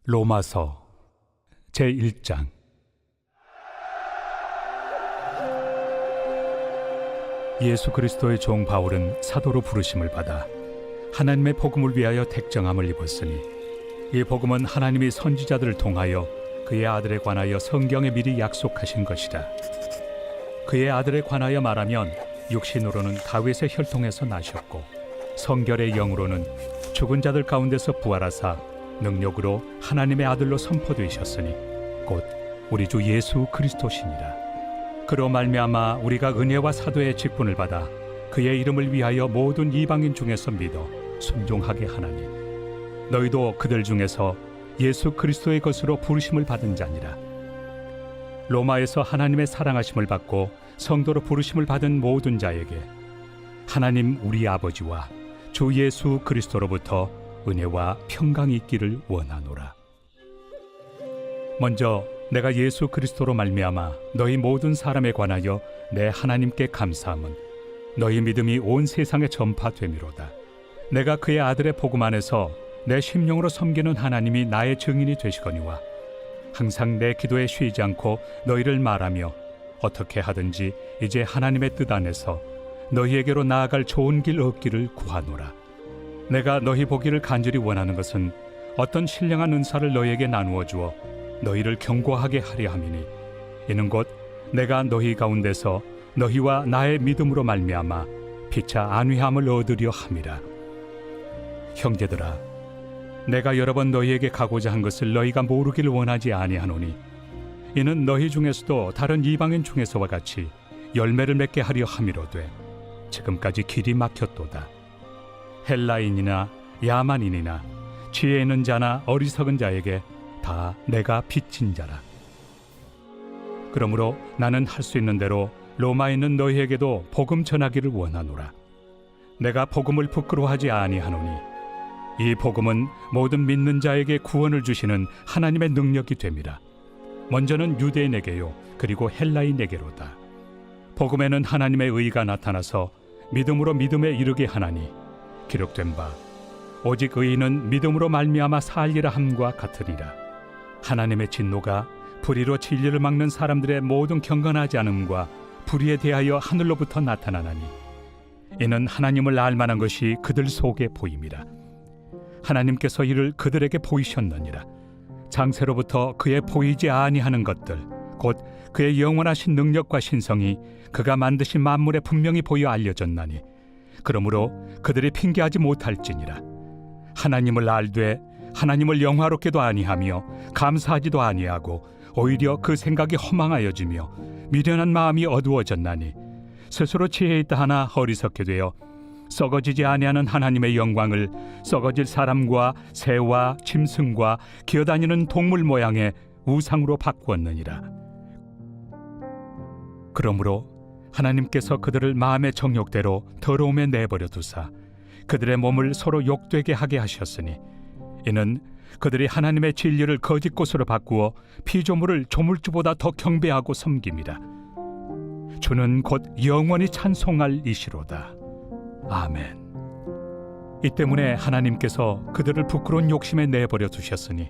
로마서 제1장. 예수 그리스도의 종 바울은 사도로 부르심을 받아 하나님의 복음을 위하여 택정함을 입었으니, 이 복음은 하나님이 선지자들을 통하여 그의 아들에 관하여 성경에 미리 약속하신 것이라. 그의 아들에 관하여 말하면 육신으로는 다윗의 혈통에서 나셨고, 성결의 영으로는 죽은 자들 가운데서 부활하사 능력으로 하나님의 아들로 선포되셨으니 곧 우리 주 예수 그리스도시니라. 그로 말미암아 우리가 은혜와 사도의 직분을 받아 그의 이름을 위하여 모든 이방인 중에서 믿어 순종하게 하나니, 너희도 그들 중에서 예수 그리스도의 것으로 부르심을 받은 자니라. 로마에서 하나님의 사랑하심을 받고 성도로 부르심을 받은 모든 자에게 하나님 우리 아버지와 주 예수 그리스도로부터 은혜와 평강이 있기를 원하노라. 먼저 내가 예수 그리스도로 말미암아 너희 모든 사람에 관하여 내 하나님께 감사함은 너희 믿음이 온 세상에 전파됨이로다. 내가 그의 아들의 복음 안에서 내 심령으로 섬기는 하나님이 나의 증인이 되시거니와, 항상 내 기도에 쉬지 않고 너희를 말하며 어떻게 하든지 이제 하나님의 뜻 안에서 너희에게로 나아갈 좋은 길 얻기를 구하노라. 내가 너희 보기를 간절히 원하는 것은 어떤 신령한 은사를 너희에게 나누어 주어 너희를 견고하게 하려 함이니, 이는 곧 내가 너희 가운데서 너희와 나의 믿음으로 말미암아 피차 안위함을 얻으려 함이라. 형제들아, 내가 여러 번 너희에게 가고자 한 것을 너희가 모르기를 원하지 아니하노니, 이는 너희 중에서도 다른 이방인 중에서와 같이 열매를 맺게 하려 함이로되 지금까지 길이 막혔도다. 헬라인이나 야만인이나 지혜 있는 자나 어리석은 자에게 다 내가 빚진 자라. 그러므로 나는 할 수 있는 대로 로마에 있는 너희에게도 복음 전하기를 원하노라. 내가 복음을 부끄러워하지 아니하노니, 이 복음은 모든 믿는 자에게 구원을 주시는 하나님의 능력이 됨이라. 먼저는 유대인에게요, 그리고 헬라인에게로다. 복음에는 하나님의 의가 나타나서 믿음으로 믿음에 이르게 하나니, 기록된 바 오직 의인은 믿음으로 말미암아 살리라 함과 같으리라. 하나님의 진노가 불의로 진리를 막는 사람들의 모든 경건하지 않음과 불의에 대하여 하늘로부터 나타나나니, 이는 하나님을 알만한 것이 그들 속에 보임이라. 하나님께서 이를 그들에게 보이셨느니라. 장세로부터 그의 보이지 아니하는 것들, 곧 그의 영원하신 능력과 신성이 그가 만드신 만물에 분명히 보여 알려졌나니, 그러므로 그들이 핑계하지 못할지니라. 하나님을 알되 하나님을 영화롭게도 아니하며 감사하지도 아니하고 오히려 그 생각이 허망하여지며 미련한 마음이 어두워졌나니, 스스로 지혜 있다 하나 어리석게 되어 썩어지지 아니하는 하나님의 영광을 썩어질 사람과 새와 짐승과 기어다니는 동물 모양의 우상으로 바꾸었느니라. 그러므로 하나님께서 그들을 마음의 정욕대로 더러움에 내버려 두사 그들의 몸을 서로 욕되게 하게 하셨으니, 이는 그들이 하나님의 진리를 거짓 것으로 바꾸어 피조물을 조물주보다 더 경배하고 섬김이라. 주는 곧 영원히 찬송할 이시로다. 아멘. 이 때문에 하나님께서 그들을 부끄러운 욕심에 내버려 두셨으니,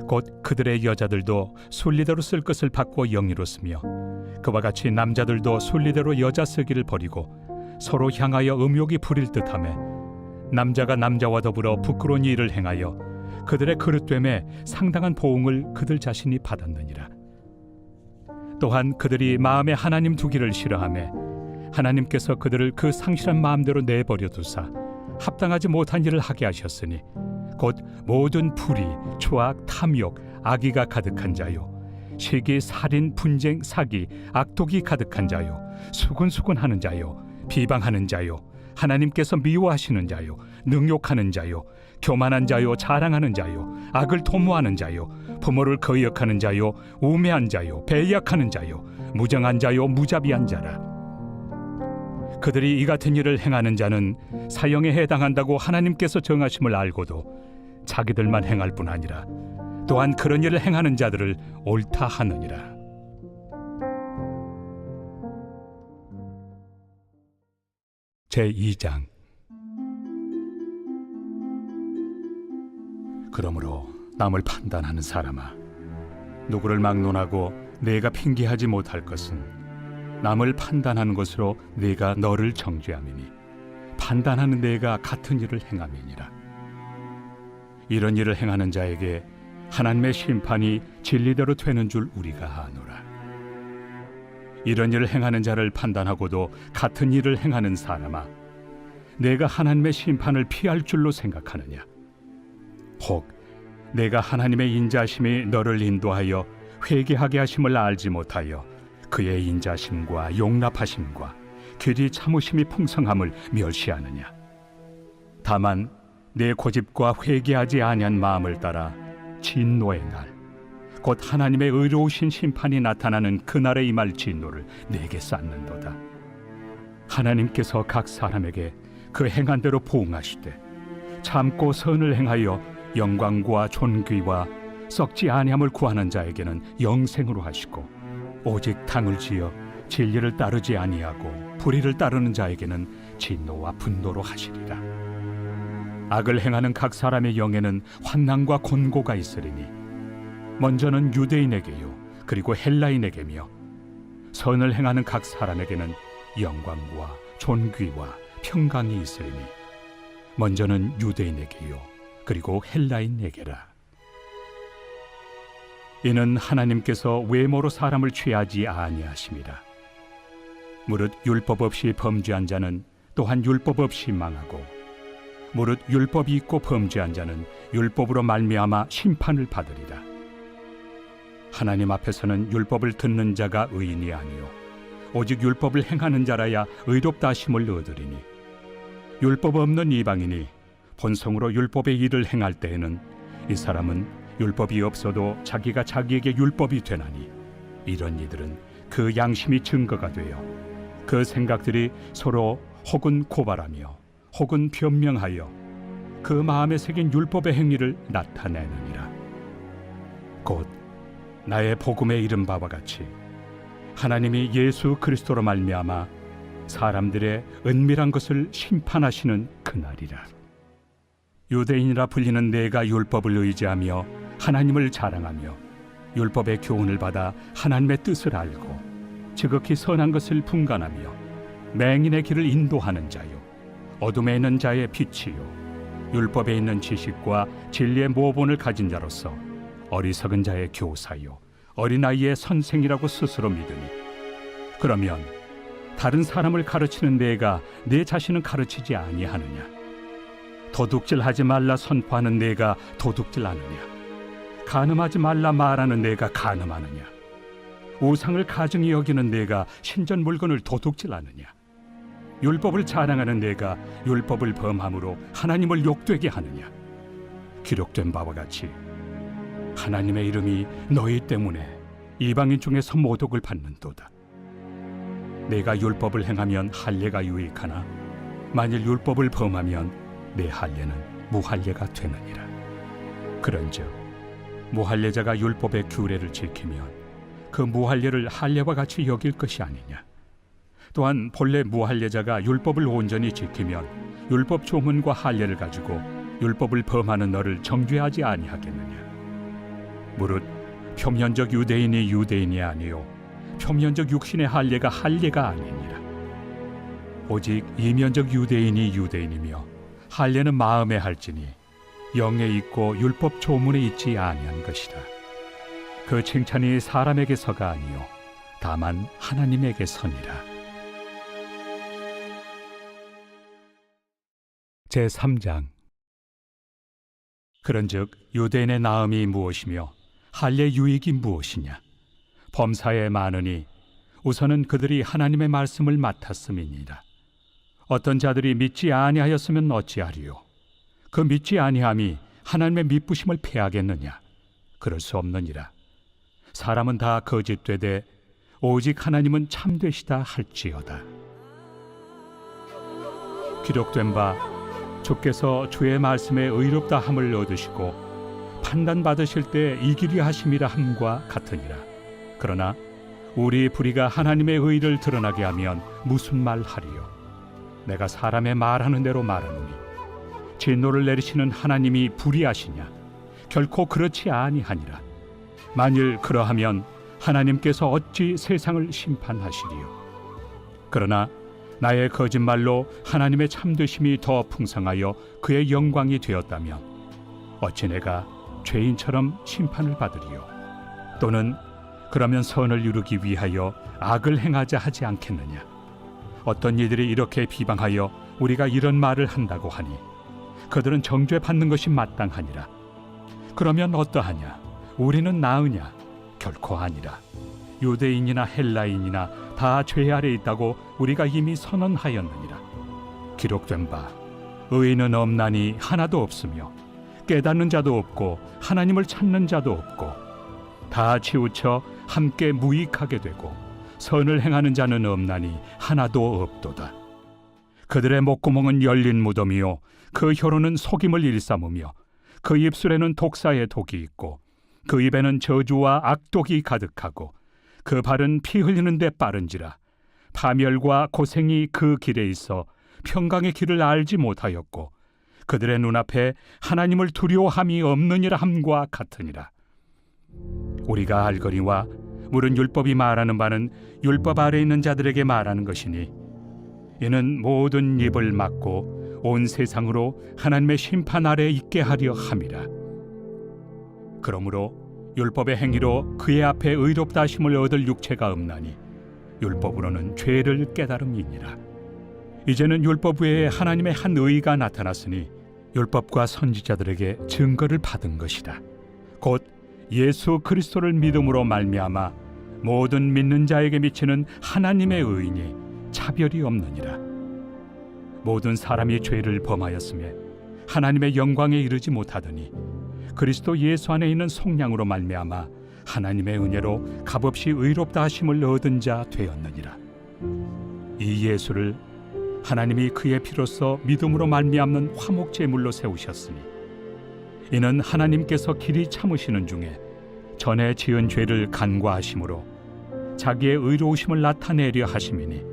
곧 그들의 여자들도 순리대로 쓸 것을 바꾸어 영리로 쓰며, 그와 같이 남자들도 순리대로 여자 쓰기를 버리고 서로 향하여 음욕이 부릴 듯하며, 남자가 남자와 더불어 부끄러운 일을 행하여 그들의 그릇됨에 상당한 보응을 그들 자신이 받았느니라. 또한 그들이 마음에 하나님 두기를 싫어하며 하나님께서 그들을 그 상실한 마음대로 내버려 두사 합당하지 못한 일을 하게 하셨으니, 곧 모든 불의, 초악, 탐욕, 악의가 가득한 자요, 시기, 살인, 분쟁, 사기, 악독이 가득한 자요, 수군수군하는 자요, 비방하는 자요, 하나님께서 미워하시는 자요, 능욕하는 자요, 교만한 자요, 자랑하는 자요, 악을 도모하는 자요, 부모를 거역하는 자요, 우매한 자요, 배약하는 자요, 무정한 자요, 무자비한 자라. 그들이 이 같은 일을 행하는 자는 사형에 해당한다고 하나님께서 정하심을 알고도 자기들만 행할 뿐 아니라 또한 그런 일을 행하는 자들을 옳다 하느니라. 제2장. 그러므로 남을 판단하는 사람아, 누구를 막론하고 내가 핑계하지 못할 것은 남을 판단하는 것으로 네가 너를 정죄함이니 판단하는 내가 같은 일을 행함이니라. 이런 일을 행하는 자에게 하나님의 심판이 진리대로 되는 줄 우리가 아노라. 이런 일을 행하는 자를 판단하고도 같은 일을 행하는 사람아, 내가 하나님의 심판을 피할 줄로 생각하느냐? 혹 내가 하나님의 인자심이 너를 인도하여 회개하게 하심을 알지 못하여 그의 인자심과 용납하심과 길이 참으심이 풍성함을 멸시하느냐? 다만 내 고집과 회개하지 아니한 마음을 따라 진노의 날, 곧 하나님의 의로우신 심판이 나타나는 그날에 임할 진노를 내게 쌓는도다. 하나님께서 각 사람에게 그 행한 대로 보응하시되 참고 선을 행하여 영광과 존귀와 썩지 아니함을 구하는 자에게는 영생으로 하시고, 오직 당을 지어 진리를 따르지 아니하고 불의를 따르는 자에게는 진노와 분노로 하시리라. 악을 행하는 각 사람의 영에는 환난과 곤고가 있으리니 먼저는 유대인에게요 그리고 헬라인에게며, 선을 행하는 각 사람에게는 영광과 존귀와 평강이 있으리니 먼저는 유대인에게요 그리고 헬라인에게라. 이는 하나님께서 외모로 사람을 취하지 아니하심이라. 무릇 율법 없이 범죄한 자는 또한 율법 없이 망하고, 무릇 율법이 있고 범죄한 자는 율법으로 말미암아 심판을 받으리라. 하나님 앞에서는 율법을 듣는 자가 의인이 아니요 오직 율법을 행하는 자라야 의롭다 하심을 얻으리니, 율법 없는 이방인이 본성으로 율법의 일을 행할 때에는 이 사람은 율법이 없어도 자기가 자기에게 율법이 되나니, 이런 이들은 그 양심이 증거가 되어 그 생각들이 서로 혹은 고발하며 혹은 변명하여 그 마음에 새긴 율법의 행위를 나타내느니라. 곧 나의 복음에 이른 바와 같이 하나님이 예수 그리스도로 말미암아 사람들의 은밀한 것을 심판하시는 그날이라. 유대인이라 불리는 내가 율법을 의지하며 하나님을 자랑하며 율법의 교훈을 받아 하나님의 뜻을 알고 지극히 선한 것을 분간하며 맹인의 길을 인도하는 자요 어둠에 있는 자의 빛이요 율법에 있는 지식과 진리의 모본을 가진 자로서 어리석은 자의 교사요 어린아이의 선생이라고 스스로 믿으니, 그러면 다른 사람을 가르치는 내가 내 자신은 가르치지 아니하느냐? 도둑질하지 말라 선포하는 내가 도둑질하느냐? 간음하지 말라 말하는 내가 간음하느냐? 우상을 가증히 여기는 내가 신전 물건을 도둑질하느냐? 율법을 자랑하는 내가 율법을 범함으로 하나님을 욕되게 하느냐? 기록된 바와 같이 하나님의 이름이 너희 때문에 이방인 중에서 모독을 받는도다. 내가 율법을 행하면 할례가 유익하나 만일 율법을 범하면 내 할례는 무할례가 되느니라. 그런즉 무할례자가 율법의 규례를 지키면 그 무할례를 할례와 같이 여길 것이 아니냐? 또한 본래 무할례자가 율법을 온전히 지키면 율법 조문과 할례를 가지고 율법을 범하는 너를 정죄하지 아니하겠느냐? 무릇 표면적 유대인이 유대인이 아니요 표면적 육신의 할례가 할례가 아니니라. 오직 이면적 유대인이 유대인이며 할례는 마음에 할지니 영에 있고 율법 조문에 있지 아니한 것이라. 그 칭찬이 사람에게서가 아니요 다만 하나님에게서니라. 제3장. 그런즉 유대인의 나음이 무엇이며 할례 유익이 무엇이냐? 범사에 많으니 우선은 그들이 하나님의 말씀을 맡았음이니라. 어떤 자들이 믿지 아니하였으면 어찌하리요? 그 믿지 아니함이 하나님의 미쁘심을 패하겠느냐? 그럴 수 없느니라. 사람은 다 거짓되되 오직 하나님은 참되시다 할지어다. 기록된 바 주께서 주의 말씀에 의롭다 함을 얻으시고 판단받으실 때 이기리 하심이라 함과 같으니라. 그러나 우리 불의가 하나님의 의를 드러나게 하면 무슨 말 하리요? 내가 사람의 말하는 대로 말하노니 진노를 내리시는 하나님이 불의하시냐? 결코 그렇지 아니하니라. 만일 그러하면 하나님께서 어찌 세상을 심판하시리요? 그러나 나의 거짓말로 하나님의 참되심이 더 풍성하여 그의 영광이 되었다면 어찌 내가 죄인처럼 심판을 받으리요? 또는 그러면 선을 이루기 위하여 악을 행하자 하지 않겠느냐? 어떤 이들이 이렇게 비방하여 우리가 이런 말을 한다고 하니 그들은 정죄받는 것이 마땅하니라. 그러면 어떠하냐? 우리는 나으냐? 결코 아니라. 유대인이나 헬라인이나 다 죄 아래 있다고 우리가 이미 선언하였느니라. 기록된 바 의인은 없나니 하나도 없으며 깨닫는 자도 없고 하나님을 찾는 자도 없고 다 치우쳐 함께 무익하게 되고 선을 행하는 자는 없나니 하나도 없도다. 그들의 목구멍은 열린 무덤이요 그 혀로는 속임을 일삼으며 그 입술에는 독사의 독이 있고 그 입에는 저주와 악독이 가득하고 그 발은 피 흘리는 데 빠른지라. 파멸과 고생이 그 길에 있어 평강의 길을 알지 못하였고 그들의 눈앞에 하나님을 두려워함이 없느니라 함과 같으니라. 우리가 알거니와 물은 율법이 말하는 바는 율법 아래 있는 자들에게 말하는 것이니 이는 모든 입을 막고 온 세상으로 하나님의 심판 아래 있게 하려 함이라. 그러므로 율법의 행위로 그의 앞에 의롭다 하심을 얻을 육체가 없나니 율법으로는 죄를 깨달음이니라. 이제는 율법 외에 하나님의 한 의가 나타났으니 율법과 선지자들에게 증거를 받은 것이다. 곧 예수 그리스도를 믿음으로 말미암아 모든 믿는 자에게 미치는 하나님의 의인이 차별이 없느니라. 모든 사람이 죄를 범하였음에 하나님의 영광에 이르지 못하더니 그리스도 예수 안에 있는 속량으로 말미암아 하나님의 은혜로 값없이 의롭다 하심을 얻은 자 되었느니라. 이 예수를 하나님이 그의 피로써 믿음으로 말미암는 화목제물로 세우셨으니 이는 하나님께서 길이 참으시는 중에 전에 지은 죄를 간과하심으로 자기의 의로우심을 나타내려 하심이니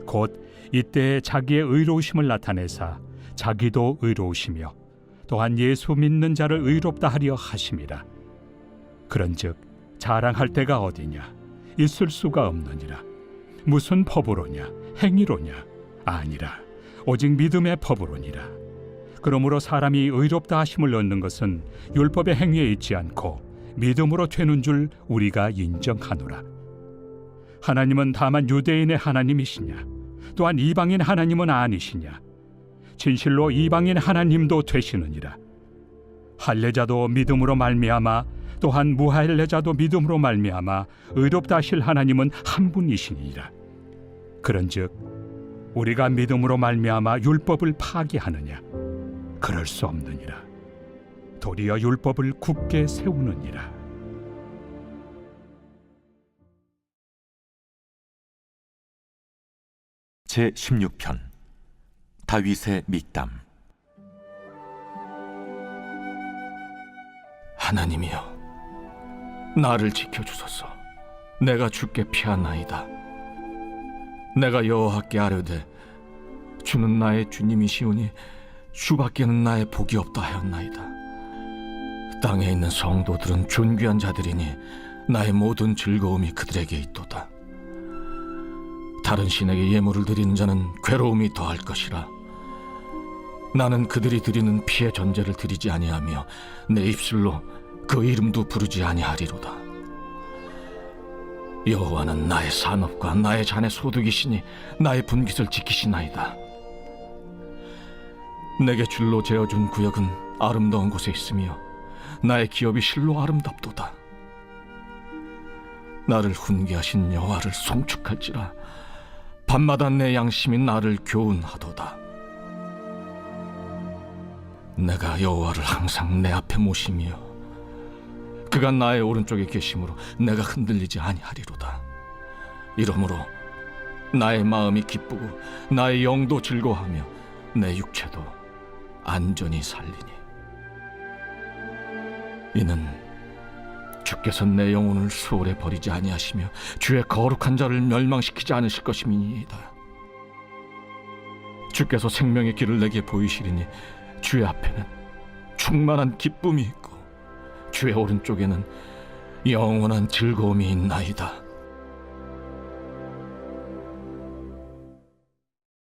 곧 이때에 자기의 의로우심을 나타내사 자기도 의로우시며 또한 예수 믿는 자를 의롭다 하려 하심이라. 그런즉 자랑할 데가 어디냐? 있을 수가 없느니라. 무슨 법으로냐? 행위로냐? 아니라 오직 믿음의 법으로니라. 그러므로 사람이 의롭다 하심을 얻는 것은 율법의 행위에 있지 않고 믿음으로 되는 줄 우리가 인정하노라. 하나님은 다만 유대인의 하나님이시냐? 또한 이방인 하나님은 아니시냐? 진실로 이방인 하나님도 되시느니라. 할례자도 믿음으로 말미암아 또한 무할례자도 믿음으로 말미암아 의롭다 하실 하나님은 한 분이시니라. 그런즉 우리가 믿음으로 말미암아 율법을 파기하느냐? 그럴 수 없느니라. 도리어 율법을 굳게 세우느니라. 제16편 다윗의 믹담. 하나님이여, 나를 지켜주소서. 내가 주께 피하나이다. 내가 여호와께 아뢰되 주는 나의 주님이시오니 주밖에는 나의 복이 없다 하였나이다. 땅에 있는 성도들은 존귀한 자들이니 나의 모든 즐거움이 그들에게 있도다. 다른 신에게 예물을 드리는 자는 괴로움이 더할 것이라. 나는 그들이 드리는 피의 전제를 드리지 아니하며 내 입술로 그 이름도 부르지 아니하리로다. 여호와는 나의 산업과 나의 잔의 소득이시니 나의 분깃을 지키시나이다. 내게 줄로 재어준 구역은 아름다운 곳에 있으며 나의 기업이 실로 아름답도다. 나를 훈계하신 여호와를 송축할지라. 밤마다 내 양심이 나를 교훈하도다. 내가 여호와를 항상 내 앞에 모시며 그가 나의 오른쪽에 계심으로 내가 흔들리지 아니하리로다. 이러므로 나의 마음이 기쁘고 나의 영도 즐거워하며 내 육체도 안전히 살리니 이는 주께서 내 영혼을 수월에 버리지 아니하시며 주의 거룩한 자를 멸망시키지 않으실 것임이니이다. 주께서 생명의 길을 내게 보이시리니 주의 앞에는 충만한 기쁨이 있고 주의 오른쪽에는 영원한 즐거움이 있나이다.